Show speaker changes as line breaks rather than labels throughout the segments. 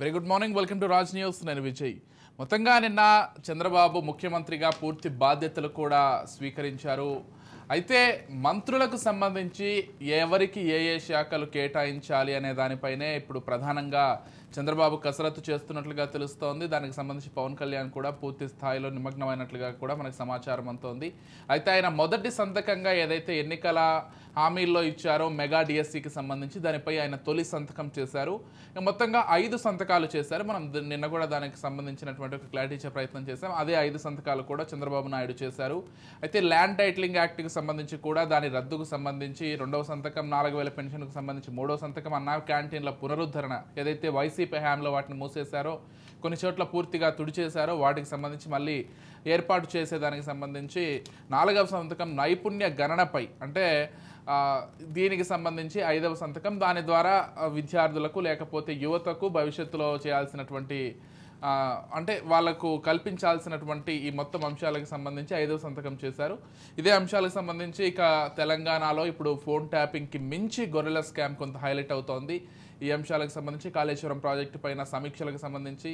Very good morning, welcome to Raj news. నేను విజయ్. మొత్తంగా నిన్న చంద్రబాబు ముఖ్యమంత్రిగా పూర్తి బాధ్యతలు కూడా స్వీకరించారు. అయితే మంత్రులకు సంబంధించి ఎవరికి ఏ ఏ శాఖలు కేటాయించాలి అనే దానిపైనే ఇప్పుడు ప్రధానంగా చంద్రబాబు కసరత్తు చేస్తున్నట్లుగా తెలుస్తోంది. దానికి సంబంధించి పవన్ కళ్యాణ్ కూడా పూర్తి స్థాయిలో నిమగ్నమైనట్లుగా కూడా మనకు సమాచారం అందుతోంది. అయితే ఆయన మొదటి సంతకంగా ఏదైతే ఎన్నికల హామీల్లో ఇచ్చారో మెగా డిఎస్సికి సంబంధించి దానిపై ఆయన తొలి సంతకం చేశారు. మొత్తంగా 5 సంతకాలు చేశారు. మనం నిన్న కూడా దానికి సంబంధించినటువంటి ఒక క్లారిటీ ఇచ్చే ప్రయత్నం చేశాం. అదే 5 సంతకాలు కూడా చంద్రబాబు నాయుడు చేశారు. అయితే ల్యాండ్ టైటిలింగ్ యాక్ట్కి సంబంధించి కూడా దాని రద్దుకు సంబంధించి 2వ సంతకం, 4000 పెన్షన్కు సంబంధించి 3వ సంతకం, అన్నా క్యాంటీన్ల పునరుద్ధరణ ఏదైతే వైసీపీ హయాంలో వాటిని మూసేశారో, కొన్ని చోట్ల పూర్తిగా తుడిచేశారో వాటికి సంబంధించి మళ్ళీ ఏర్పాటు చేసేదానికి సంబంధించి 4వ సంతకం నైపుణ్య గణనపై, అంటే దీనికి సంబంధించి 5వ సంతకం, దాని ద్వారా విద్యార్థులకు లేకపోతే యువతకు భవిష్యత్తులో చేయాల్సినటువంటి అంటే వాళ్లకు కల్పించాల్సినటువంటి ఈ మొత్తం అంశాలకు సంబంధించి 5వ సంతకం చేశారు. ఇదే అంశాలకు సంబంధించి ఇక తెలంగాణలో ఇప్పుడు ఫోన్ ట్యాపింగ్కి మించి గొర్రెల స్కామ్ కొంత హైలైట్ అవుతోంది. ఈ అంశాలకు సంబంధించి కాళేశ్వరం ప్రాజెక్టు పైన సమీక్షలకు సంబంధించి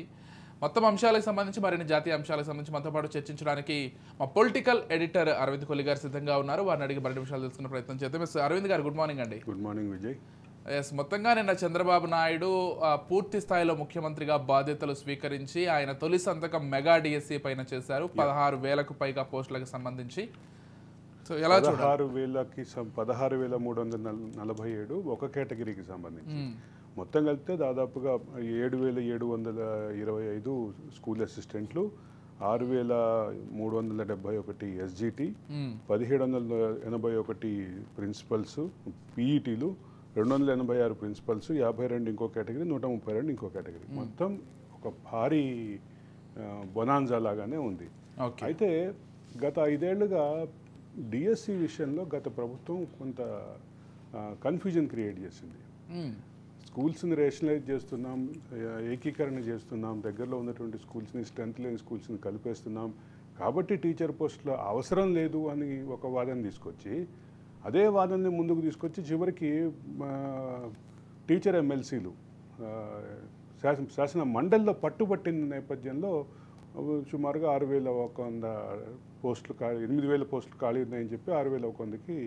మొత్తం అంశాలకు సంబంధించి మరిన్ని జాతీయ అంశాలకు సంబంధించి మనతో పాటు చర్చించడానికి మా పొలిటికల్ ఎడిటర్ అరవింద్ కొల్లి గారు సిద్ధంగా ఉన్నారు. వారిని అడిగి మరిన్ని విషయాలు తెలుసుకునే ప్రయత్నం చేద్దాం. అరవింద్ గారు, గుడ్ మార్నింగ్ అండి.
Good morning Vijay.
ఎస్, మొత్తంగా నిన్న చంద్రబాబు నాయుడు పూర్తి స్థాయిలో ముఖ్యమంత్రిగా బాధ్యతలు స్వీకరించి ఆయన తొలి సంతకం మెగా డిఎస్సి పైన చేశారు. 16,000కు పైగా పోస్టులకు సంబంధించి. సో ఎలా
16,347 ఒక కేటగిరీకి సంబంధించి, మొత్తం కలిపితే దాదాపుగా 7,725 స్కూల్ అసిస్టెంట్లు, 6,371 ఎస్జిటి, 1,781 ప్రిన్సిపల్స్, పీఈటీలు, 286 ప్రిన్సిపల్స్, 52 ఇంకో కేటగిరీ, 132 ఇంకో కేటగిరీ. మొత్తం ఒక భారీ బొనాన్జా లాగానే ఉంది. అయితే గత 5 ఏళ్లుగా డిఎస్సి విషయంలో గత ప్రభుత్వం కొంత కన్ఫ్యూజన్ క్రియేట్ చేసింది. స్కూల్స్ని రేషనలైజ్ చేస్తున్నాం, ఏకీకరణ చేస్తున్నాం, దగ్గరలో ఉన్నటువంటి స్కూల్స్ని, స్ట్రెంత్ లేని స్కూల్స్ని కలిపేస్తున్నాం, కాబట్టి టీచర్ పోస్టులో అవసరం లేదు అని ఒక వాదన తీసుకొచ్చి, అదే వాదనని ముందుకు తీసుకొచ్చి చివరికి టీచర్ ఎమ్మెల్సీలు శాసన మండలిలో పట్టుబట్టిన నేపథ్యంలో సుమారుగా 6,100 పోస్టులు 8,000 పోస్టులు ఖాళీ ఉన్నాయని చెప్పి 6,100కి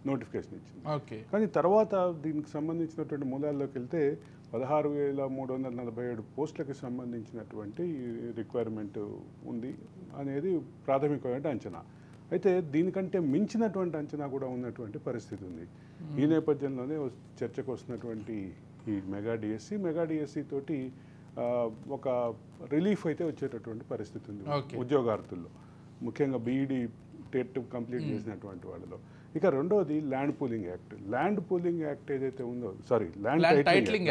నోటిఫికేషన్ ఇచ్చింది. కానీ తర్వాత దీనికి సంబంధించినటువంటి మూలాల్లోకి వెళ్తే 16,347 పోస్టులకు సంబంధించినటువంటి రిక్వైర్మెంట్ ఉంది అనేది ప్రాథమికమైన అంచనా. అయితే దీనికంటే మించినటువంటి అంచనా కూడా ఉన్నటువంటి పరిస్థితి ఉంది. ఈ నేపథ్యంలోనే చర్చకు వస్తున్నటువంటి ఈ మెగా డిఎస్సి తోటి ఒక రిలీఫ్ అయితే వచ్చేటటువంటి పరిస్థితి ఉంది ఉద్యోగార్థుల్లో, ముఖ్యంగా బీఈడి టెట్ కంప్లీట్ చేసినటువంటి వాళ్ళలో. ఇక రెండోది ల్యాండ్ పూలింగ్ యాక్ట్ ఏదైతే ఉందో, ల్యాండ్ టైటిలింగ్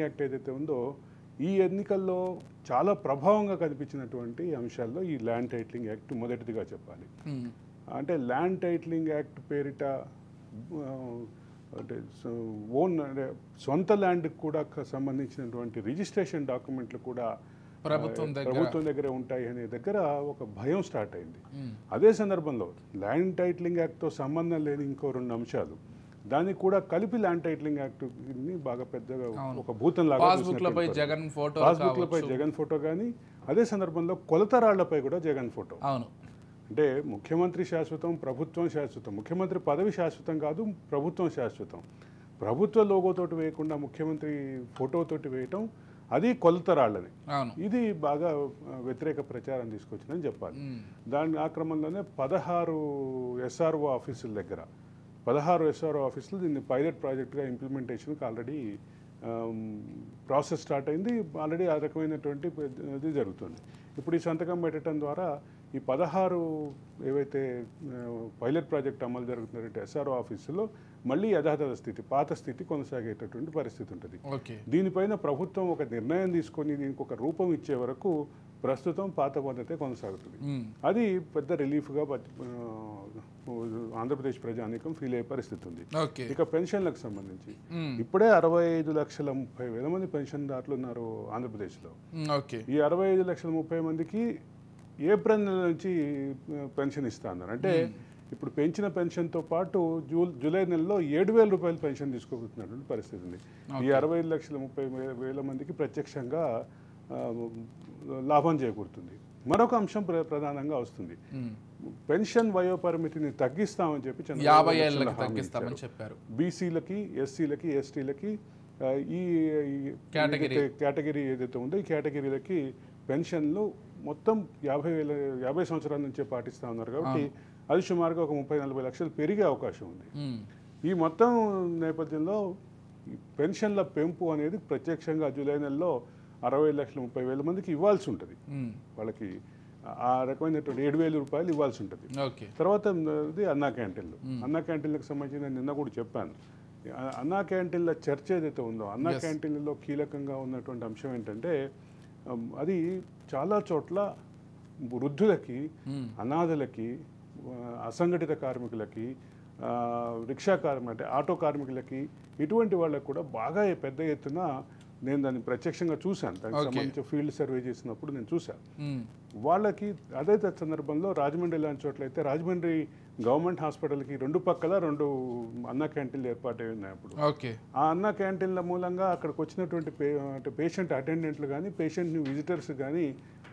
యాక్ట్ ఏదైతే ఉందో, ఈ ఎన్నికల్లో చాలా ప్రభావంగా కనిపించినటువంటి అంశాల్లో ఈ ల్యాండ్ టైటిలింగ్ యాక్ట్ మొదటిదిగా చెప్పాలి. అంటే ల్యాండ్ టైటిలింగ్ యాక్ట్ పేరిట అంటే సొంత ల్యాండ్కి కూడా సంబంధించినటువంటి రిజిస్ట్రేషన్ డాక్యుమెంట్లు కూడా ప్రభుత్వం దగ్గరే ఉంటాయి అనే దగ్గర ఒక భయం స్టార్ట్ అయింది. అదే సందర్భంలో ల్యాండ్ టైటిలింగ్ యాక్ట్తో సంబంధం లేని ఇంకో 2 అంశాలు, దానికి కూడా కలిపి ల్యాండ్ టైటిలింగ్ యాక్ట్ ని బాగా పెద్దగా ఒక భూతంలాగా
పాస్బుక్లపై
జగన్ ఫోటో కానీ, అదే సందర్భంలో కొలతరాళ్లపై కూడా జగన్ ఫోటో. అంటే ముఖ్యమంత్రి శాశ్వతం, ప్రభుత్వం శాశ్వతం. ముఖ్యమంత్రి పదవి శాశ్వతం కాదు, ప్రభుత్వం శాశ్వతం. ప్రభుత్వ లోగోతోటి వేయకుండా ముఖ్యమంత్రి ఫోటోతోటి వేయటం, అది కొలతరాళ్ళని. ఇది బాగా వ్యతిరేక ప్రచారం తీసుకొచ్చిందని చెప్పాలి. దాని ఆ క్రమంలోనే 16 ఎస్ఆర్ఓ ఆఫీసుల దగ్గర 16 ఎస్ఆర్ఓ ఆఫీసులు దీన్ని పైలట్ ప్రాజెక్ట్గా ఇంప్లిమెంటేషన్కి ఆల్రెడీ ప్రాసెస్ స్టార్ట్ అయింది. ఆల్రెడీ ఆ రకమైనటువంటి ఇది జరుగుతుంది. ఇప్పుడు ఈ సంతకం పెట్టడం ద్వారా ఈ 16 ఏవైతే పైలట్ ప్రాజెక్ట్ అమలు జరుగుతున్నటువంటి ఎస్ఆర్ఓ ఆఫీసులో మళ్ళీ యథాతథ స్థితి, పాత స్థితి కొనసాగేటటువంటి పరిస్థితి ఉంటుంది. దీనిపైన ప్రభుత్వం ఒక నిర్ణయం తీసుకొని దీనికి ఒక రూపం ఇచ్చే వరకు ప్రస్తుతం పాత పద్ధతే కొనసాగుతుంది. అది పెద్ద రిలీఫ్గా ఆంధ్రప్రదేశ్ ప్రజానీకం ఫీల్ అయ్యే పరిస్థితి ఉంది. ఇక పెన్షన్లకు సంబంధించి ఇప్పుడే 65,30,000 మంది పెన్షన్దారులు ఉన్నారు ఆంధ్రప్రదేశ్లో. ఈ 65,30,000 మందికి ఏప్రిల్ నెల నుంచి పెన్షన్ ఇస్తా అన్నారు. అంటే ఇప్పుడు పెంచిన పెన్షన్తో పాటు జూలై నెలలో 7,000 రూపాయలు పెన్షన్ తీసుకోబోతున్నటువంటి పరిస్థితి ఉంది. ఈ 65,30,000 మందికి ప్రత్యక్షంగా లాభం చేకూరుతుంది. మరొక అంశం ప్రధానంగా వస్తుంది. పెన్షన్ వయోపరిమితిని తగ్గిస్తామని చెప్పి
50 ఏళ్ళకి తగ్గిస్తామని చెప్పారు.
బీసీలకి, ఎస్సీలకి, ఎస్టీలకి ఈ కేటగిరీ ఏదైతే ఉందో ఈ కేటగిరీలకి పెన్షన్లు మొత్తం 50 సంవత్సరాల నుంచే పాటిస్తా ఉన్నారు కాబట్టి అది సుమారుగా ఒక 30-40 లక్షలు పెరిగే అవకాశం ఉంది. ఈ మొత్తం నేపథ్యంలో పెన్షన్ల పెంపు అనేది ప్రత్యక్షంగా జూలై నెలలో 60,30,000 మందికి ఇవ్వాల్సి ఉంటుంది. వాళ్ళకి ఆ రకమైనటువంటి 7,000 రూపాయలు ఇవ్వాల్సి ఉంటుంది. తర్వాత అన్నా క్యాంటీన్లు. అన్నా క్యాంటీన్లకు సంబంధించి నిన్న కూడా చెప్పాను. అన్నా క్యాంటీన్ల చర్చ ఏదైతే ఉందో అన్నా క్యాంటీన్లలో కీలకంగా ఉన్నటువంటి అంశం ఏంటంటే అది చాలా చోట్ల వృద్ధులకి, అనాథలకి, అసంఘటిత కార్మికులకి, రిక్షా అంటే ఆటో కార్మికులకి, ఇటువంటి వాళ్ళకి కూడా బాగా పెద్ద ఎత్తున నేను దాన్ని ప్రత్యక్షంగా చూశాను. దానికి సంబంధించి ఫీల్డ్ సర్వే చేసినప్పుడు నేను చూశాను. వాళ్ళకి అదే సందర్భంలో రాజమండ్రి లాంటి చోట్ల అయితే రాజమండ్రి గవర్నమెంట్ హాస్పిటల్కి 2 పక్కల 2 అన్నా క్యాంటీన్లు ఏర్పాటై ఉన్నాయి. అప్పుడు ఆ అన్నా క్యాంటీన్ల మూలంగా అక్కడికి వచ్చినటువంటి పేషెంట్ అటెండెంట్లు కానీ, పేషెంట్ విజిటర్స్ కానీ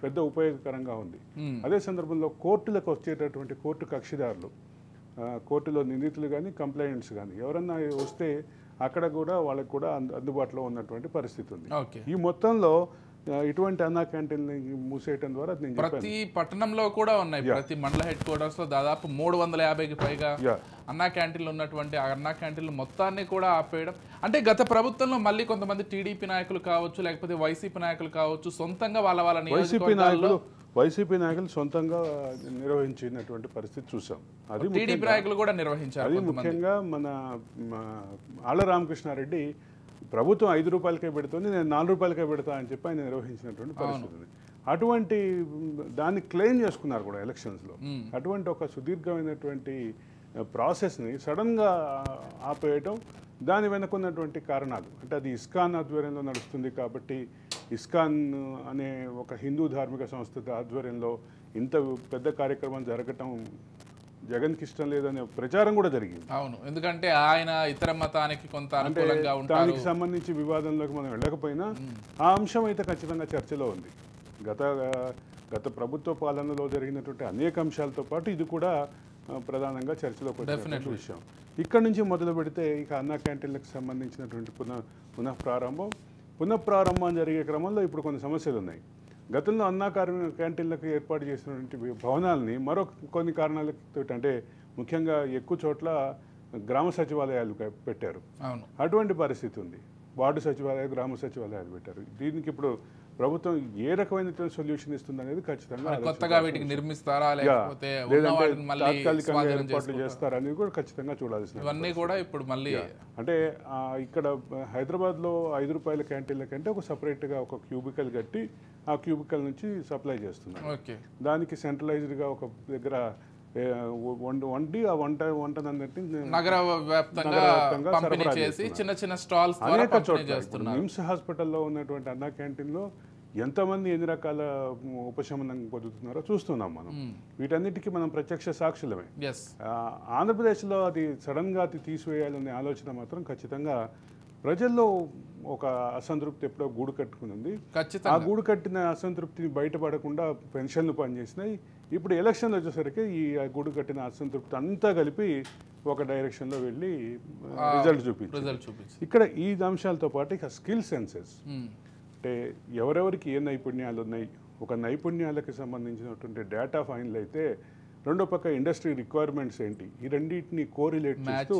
పెద్ద ఉపయోగకరంగా ఉంది. అదే సందర్భంలో కోర్టులకు వచ్చేటటువంటి కోర్టు కక్షిదారులు, కోర్టులో నిందితులు కానీ, కంప్లైంట్స్ కానీ ఎవరన్నా వస్తే అక్కడ కూడా వాళ్ళకి కూడా అందుబాటులో ఉన్నటువంటి పరిస్థితి ఉంది. ఈ మొత్తంలో ఇటువంటి అన్నా క్యాంటీన్ మూసేయటం ద్వారా
ప్రతి పట్టణంలో కూడా ఉన్నాయి. ప్రతి మండల హెడ్ క్వార్టర్స్ లో దాదాపు 350కి పైగా అన్నా క్యాంటీన్లు ఉన్నటువంటి అన్నా క్యాంటీన్లు మొత్తాన్ని కూడా ఆపేయడం అంటే గత ప్రభుత్వంలో మళ్ళీ కొంతమంది టీడీపీ నాయకులు కావచ్చు, లేకపోతే వైసీపీ నాయకులు కావచ్చు, సొంతంగా వాళ్ళ
వైసీపీ నాయకులు సొంతంగా నిర్వహించినటువంటి పరిస్థితి చూసాం. అది
టీడీపీ నాయకులు కూడా నిర్వహించారు.
అది ముఖ్యంగా మన ఆళ్ల రామకృష్ణారెడ్డి ప్రభుత్వం 5 రూపాయలకే పెడుతుంది, నేను 4 రూపాయలకే పెడతా అని చెప్పి ఆయన నిర్వహించినటువంటి పరిస్థితి ఉంది. అటువంటి దాన్ని క్లెయిమ్ చేసుకున్నారు కూడా ఎలక్షన్స్లో. అటువంటి ఒక సుదీర్ఘమైనటువంటి ప్రాసెస్ని సడన్గా ఆపేయటం, దాని వెనుకున్నటువంటి కారణాలు అంటే అది ఇస్కాన్ ఆధ్వర్యంలో నడుస్తుంది కాబట్టి ఇస్కాన్ అనే ఒక హిందూ ధార్మిక సంస్థ ఆధ్వర్యంలో ఇంత పెద్ద కార్యక్రమం జరగటం జగన్కి ఇష్టం లేదనే ప్రచారం కూడా జరిగింది.
అవును, ఎందుకంటే ఆయన ఇతర మతానికి కొంత అనుకూలంగా ఉంటారు.
దానికి సంబంధించి వివాదంలోకి మనం వెళ్ళకపోయినా ఆ అంశం అయితే ఖచ్చితంగా చర్చలో ఉంది. గత ప్రభుత్వ పాలనలో జరిగినటువంటి అనేక అంశాలతో పాటు ఇది కూడా ప్రధానంగా చర్చలోకి వచ్చిన విషయం. ఇక్కడ నుంచి మొదలు పెడితే ఇక అన్నా క్యాంటీన్లకు సంబంధించినటువంటి పునఃప్రారంభం జరిగే క్రమంలో ఇప్పుడు కొన్ని సమస్యలు ఉన్నాయి. గతంలో అన్నా క్యాంటీన్లకు ఏర్పాటు చేసినటువంటి భవనాలని కొన్ని కారణాలతో అంటే ముఖ్యంగా ఎక్కువ చోట్ల గ్రామ సచివాలయాలు పెట్టారు. అటువంటి పరిస్థితి ఉంది. వార్డు సచివాలయాలు, గ్రామ సచివాలయాలు పెట్టారు. దీనికి ఇప్పుడు ప్రభుత్వం ఏ రకమైన సొల్యూషన్ ఇస్తుంది అనేది ఖచ్చితంగా
కొత్తగా వీటికి నిర్మిస్తారా లేకపోతే
తాత్కాలికంగా ఏర్పాట్లు చేస్తారా అనేది కూడా ఖచ్చితంగా చూడాల్సింది.
ఇవన్నీ కూడా ఇప్పుడు మళ్ళీ
అంటే ఇక్కడ హైదరాబాద్లో 5 రూపాయల క్యాంటీన్ల కంటే ఒక సపరేట్గా ఒక క్యూబికల్ కట్టి ఆ క్యూబికల్ నుంచి సప్లై చేస్తున్నారు. దానికి సెంట్రలైజ్డ్గా ఒక దగ్గర వండి ఆ వంటనందరినీ
నగర వ్యాప్తంగా పంపిణీ చేసి చిన్న చిన్న స్టాల్స్
అనేక చోట్ల నిమ్స్ హాస్పిటల్లో ఉన్నటువంటి అన్నా క్యాంటీన్లో ఎంతమంది ఎన్ని రకాల ఉపశమనం పొందుతున్నారో చూస్తున్నాం మనం. వీటన్నిటికీ మనం ప్రత్యక్ష సాక్షులమే. ఆంధ్రప్రదేశ్లో అది సడన్గా అది తీసివేయాలనే ఆలోచన మాత్రం ఖచ్చితంగా ప్రజల్లో ఒక అసంతృప్తి ఎప్పుడో గూడు కట్టుకుని ఉంది. ఆ గూడు కట్టిన అసంతృప్తిని బయటపడకుండా పెన్షన్లు పనిచేసినాయి. ఇప్పుడు ఎలక్షన్లు వచ్చేసరికి ఈ గూడు కట్టిన అసంతృప్తి అంతా కలిపి ఒక డైరెక్షన్లో వెళ్ళి రిజల్ట్ చూపించి ఇక్కడ ఈ అంశాలతో పాటు ఇక స్కిల్ సెన్సెస్ అంటే ఎవరెవరికి ఏ నైపుణ్యాలు ఉన్నాయి, ఒక నైపుణ్యాలకు సంబంధించినటువంటి డేటా ఫైనల్ అయితే రెండో పక్క ఇండస్ట్రీ రిక్వైర్మెంట్స్ ఏంటి, ఈ రెండింటిని కోరిలేట్ చేస్తూ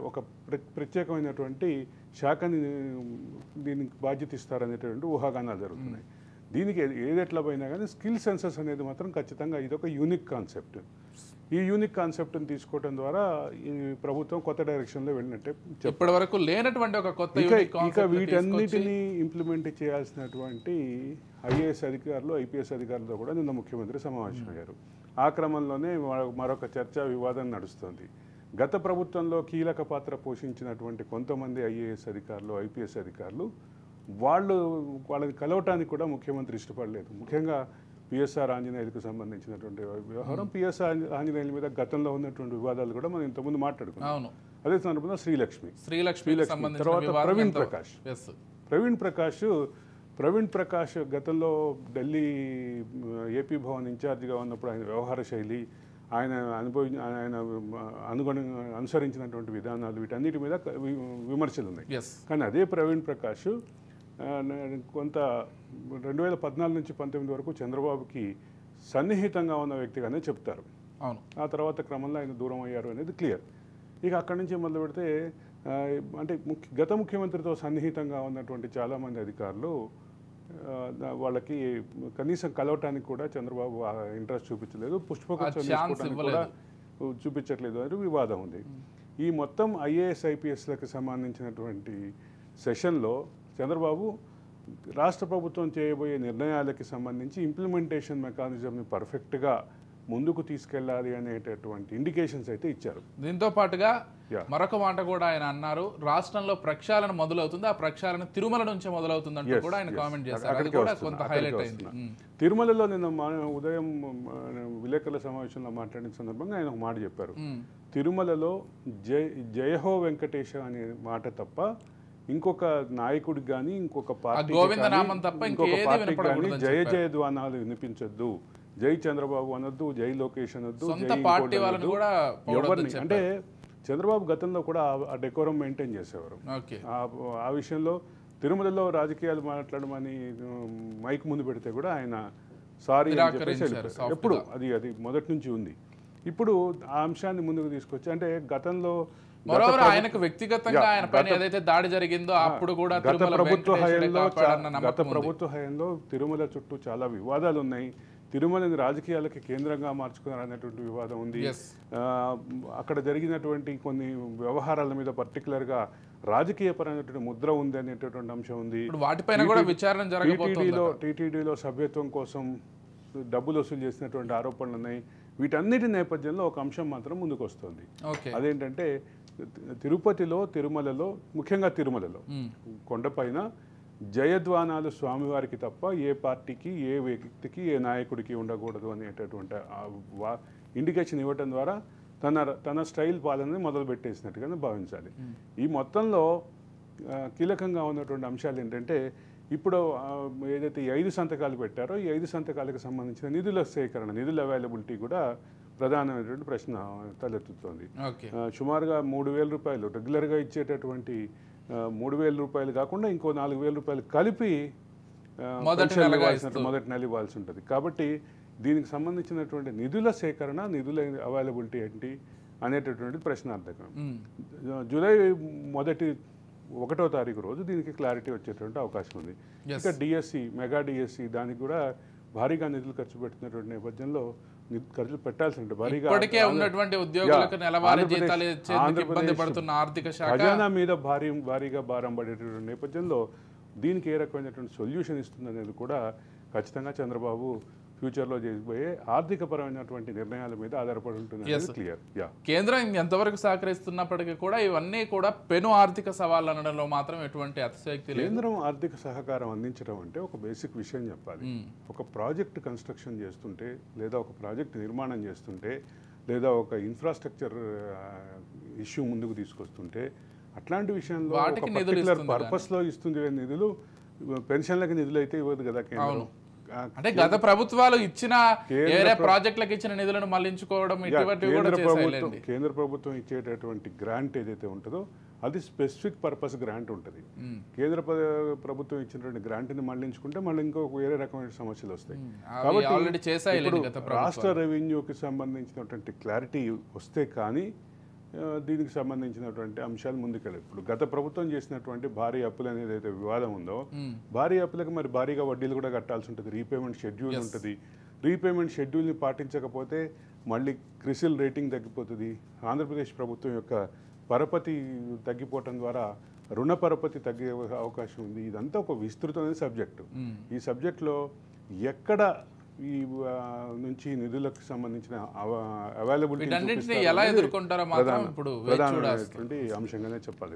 ఒక ప్రత్యేకమైనటువంటి శాఖని దీనికి బాధ్యత ఇస్తారనేటువంటి ఊహాగానాలు జరుగుతున్నాయి. దీనికి ఏదెట్లా పోయినా కానీ స్కిల్ సెన్సస్ అనేది మాత్రం ఖచ్చితంగా ఇదొక యూనిక్ కాన్సెప్ట్. ఈ యూనిక్ కాన్సెప్ట్ని తీసుకోవడం ద్వారా ఈ ప్రభుత్వం కొత్త డైరెక్షన్లో వెళ్ళినట్టే.
ఇప్పటి వరకు లేనటువంటి ఒక కొత్త
ఇక వీటన్నిటినీ ఇంప్లిమెంట్ చేయాల్సినటువంటి ఐఏఎస్ అధికారులు, ఐపీఎస్ అధికారులతో కూడా నిన్న ముఖ్యమంత్రి సమావేశమయ్యారు. ఆ క్రమంలోనే మరొక చర్చా వివాదం నడుస్తుంది. గత ప్రభుత్వంలో కీలక పాత్ర పోషించినటువంటి కొంతమంది ఐఏఎస్ అధికారులు, ఐపీఎస్ అధికారులు వాళ్ళని కలవటానికి కూడా ముఖ్యమంత్రి ఇష్టపడలేదు. ముఖ్యంగా పిఎస్ఆర్ ఆంజనేయులకు సంబంధించినటువంటి వ్యవహారం. పిఎస్ఆర్ ఆంజనేయుల మీద గతంలో ఉన్నటువంటి వివాదాలు కూడా మనం ఇంతకుముందు మాట్లాడుకున్నాం. అదే సందర్భంలో శ్రీలక్ష్మి తర్వాత ప్రవీణ్ ప్రకాష్ గతంలో ఢిల్లీ ఏపీ భవన్ ఇన్ఛార్జిగా ఉన్నప్పుడు ఆయన వ్యవహార శైలి, ఆయన అనుసరించినటువంటి విధానాలు, వీటన్నిటి మీద విమర్శలు ఉన్నాయి. కానీ అదే ప్రవీణ్ ప్రకాష్ కొంత 2014 నుంచి 19 వరకు చంద్రబాబుకి సన్నిహితంగా ఉన్న వ్యక్తిగానే చెప్తారు. ఆ తర్వాత క్రమంలో ఆయన దూరం అయ్యారు అనేది క్లియర్. ఇక అక్కడి నుంచి మొదలు పెడితే అంటే గత ముఖ్యమంత్రితో సన్నిహితంగా ఉన్నటువంటి చాలామంది అధికారులు వాళ్ళకి కనీసం కలవటానికి కూడా చంద్రబాబు ఇంట్రెస్ట్ చూపించలేదు, పుష్పగుచ్చం తీసుకోవడానికి కూడా చూపించట్లేదు అనేది వివాదం ఉంది. ఈ మొత్తం ఐఏఎస్ ఐపీఎస్లకు సంబంధించినటువంటి సెషన్లో చంద్రబాబు రాష్ట్ర ప్రభుత్వం చేయబోయే నిర్ణయాలకి సంబంధించి ఇంప్లిమెంటేషన్ మెకానిజంని పర్ఫెక్ట్గా ముందుకు తీసుకెళ్లాలి అనేటటువంటి ఇండికేషన్స్ అయితే ఇచ్చారు.
దీంతో పాటుగా మరొక మాట కూడా ఆయన అన్నారు, రాష్ట్రంలో ప్రక్షాళన మొదలవుతుంది, ఆ ప్రక్షాళన తిరుమల నుంచే మొదలవుతుందంటూ కూడా ఆయన కామెంట్ చేశారు.
తిరుమలలో నిన్న ఉదయం విలేకరుల సమావేశంలో మాట్లాడిన సందర్భంగా ఆయన ఒక మాట చెప్పారు. తిరుమలలో జయహో వెంకటేశ అనే మాట తప్ప ఇంకొక నాయకుడికి కానీ ఇంకొక పార్టీకి కానీ జయ జయధ్వానాలు వినిపించొద్దు, జై చంద్రబాబు అనొద్దు, జై లోకేష్ అనొద్దు, ఎవరిని అంటే చంద్రబాబు గతంలో కూడా ఆ డెకోరం మెయింటైన్ చేసేవారు. ఆ విషయంలో తిరుమలలో రాజకీయాలు మాట్లాడమని మైక్ ముందు పెడితే కూడా ఆయన సారీ అని చెప్పేసి వెళ్ళిపోయారు. ఎప్పుడు అది మొదటి నుంచి ఉంది. ఇప్పుడు ఆ అంశాన్ని ముందుకు తీసుకొచ్చి అంటే గతంలో
ఆయనకు వ్యక్తిగతంగా ఆయన పైన ఏదైతే దాడి జరిగిందో అప్పుడు కూడా
గత ప్రభుత్వ హయాంలో తిరుమల చుట్టూ చాలా వివాదాలు ఉన్నాయి. తిరుమలని రాజకీయాలకి కేంద్రంగా మార్చుకున్నారు అనేటువంటి వివాదం ఉంది. అక్కడ జరిగినటువంటి కొన్ని వ్యవహారాల మీద పర్టికులర్గా రాజకీయపరమైనటువంటి ముద్ర ఉంది అనేటటువంటి అంశం ఉంది.
వాటిపైన కూడా విచారణ జరగబోతోంది.
టీటీడీలో సభ్యత్వం కోసం డబ్బులు వసూలు చేసినటువంటి ఆరోపణలు ఉన్నాయి. వీటన్నిటి నేపథ్యంలో ఒక అంశం మాత్రం ముందుకు వస్తుంది. అదేంటంటే తిరుమలలో ముఖ్యంగా తిరుమలలో కొండపైన జయధ్వానాలు స్వామివారికి తప్ప ఏ పార్టీకి, ఏ వ్యక్తికి, ఏ నాయకుడికి ఉండకూడదు అనేటటువంటి ఇండికేషన్ ఇవ్వటం ద్వారా తన స్టైల్ పాలనని మొదలు పెట్టేసినట్టుగానే భావించాలి. ఈ మొత్తంలో కీలకంగా ఉన్నటువంటి అంశాలు ఏంటంటే ఇప్పుడు ఏదైతే 5 సంతకాలు పెట్టారో ఈ 5 సంతకాలకు సంబంధించిన నిధుల సేకరణ, నిధుల అవైలబిలిటీ కూడా ప్రధానమైనటువంటి ప్రశ్న తలెత్తుతోంది. సుమారుగా 3,000 రూపాయలు రెగ్యులర్గా ఇచ్చేటటువంటి 3,000 రూపాయలు కాకుండా ఇంకో 4,000 రూపాయలు కలిపి మొదటి నెల ఇవ్వాల్సి ఉంటుంది. కాబట్టి దీనికి సంబంధించినటువంటి నిధుల సేకరణ, నిధుల అవైలబిలిటీ ఏంటి అనేటటువంటి ప్రశ్నార్థకం. జూలై 1వ తారీఖు రోజు దీనికి క్లారిటీ వచ్చేటువంటి అవకాశం ఉంది. ఇంకా డిఎస్సి, మెగా డిఎస్సి దానికి కూడా భారీగా నిధులు ఖర్చు పెడుతున్నటువంటి నేపథ్యంలో ఖర్చులు పెట్టాల్సి ఉంటుంది. భారీగా ఖజానా మీద భారీగా భారం పడేటటువంటి నేపథ్యంలో దీనికి ఏ రకమైనటువంటి సొల్యూషన్ ఇస్తుంది అనేది కూడా ఖచ్చితంగా చంద్రబాబు ఫ్యూచర్లో చేయబోయే ఆర్థిక పరమైనటువంటి నిర్ణయాల మీద ఆధారపడి ఉంటుంది. క్లియర్.
కేంద్రం ఎంతవరకు సహకరిస్తున్నప్పటికీ కూడా ఇవన్నీ కూడా పెను ఆర్థిక సవాళ్ళు అనడంలో మాత్రం ఎటువంటి అతిశయోక్తి లేదు.
కేంద్రం ఆర్థిక సహకారం అందించడం అంటే ఒక బేసిక్ విషయం చెప్పాలి. ఒక ప్రాజెక్ట్ కన్స్ట్రక్షన్ చేస్తుంటే, లేదా ఒక ప్రాజెక్ట్ నిర్మాణం చేస్తుంటే, లేదా ఒక ఇన్ఫ్రాస్ట్రక్చర్ ఇష్యూ ముందుకు తీసుకొస్తుంటే అట్లాంటి విషయంలో ఒక పర్టికులర్ పర్పస్లో ఇస్తుంది నిధులు. పెన్షన్లకు నిధులు అయితే ఇవ్వదు కదా కేంద్రం.
అంటే గత ప్రభుత్వాలు ఇచ్చిన ప్రాజెక్టులకు ఇచ్చిన నిధులను మళ్లించుకోవడం
కేంద్ర ప్రభుత్వం ఇచ్చేటటువంటి గ్రాంట్ ఏదైతే ఉంటుందో అది స్పెసిఫిక్ పర్పస్ గ్రాంట్ ఉంటుంది. కేంద్ర ప్రభుత్వం ఇచ్చినటువంటి గ్రాంట్ని మళ్లించుకుంటే మళ్ళీ ఇంకొక వేరే రకమైన సమస్యలు వస్తాయి. కాబట్టి రాష్ట్ర రెవెన్యూకి సంబంధించినటువంటి క్లారిటీ వస్తే కానీ దీనికి సంబంధించినటువంటి అంశాలు ముందుకెళ్ళారు. ఇప్పుడు గత ప్రభుత్వం చేసినటువంటి భారీ అప్పులు అనేది అయితే వివాదం ఉందో, భారీ అప్పులకు మరి భారీగా వడ్డీలు కూడా కట్టాల్సి ఉంటుంది. రీపేమెంట్ షెడ్యూల్ ఉంటుంది. రీపేమెంట్ షెడ్యూల్ని పాటించకపోతే మళ్ళీ క్రిసిల్ రేటింగ్ తగ్గిపోతుంది. ఆంధ్రప్రదేశ్ ప్రభుత్వం యొక్క పరపతి తగ్గిపోవటం ద్వారా రుణ పరపతి తగ్గే అవకాశం ఉంది. ఇదంతా ఒక విస్తృతమైన సబ్జెక్టు. ఈ సబ్జెక్ట్లో ఎక్కడ ఈ నుంచి నిధులకు సంబంధించిన అవైలబిలిటీ
ఎలా ఎదుర్కొంటారో మాత్రం ఇప్పుడు
ప్రధానమైనటువంటి అంశంగానే చెప్పాలి.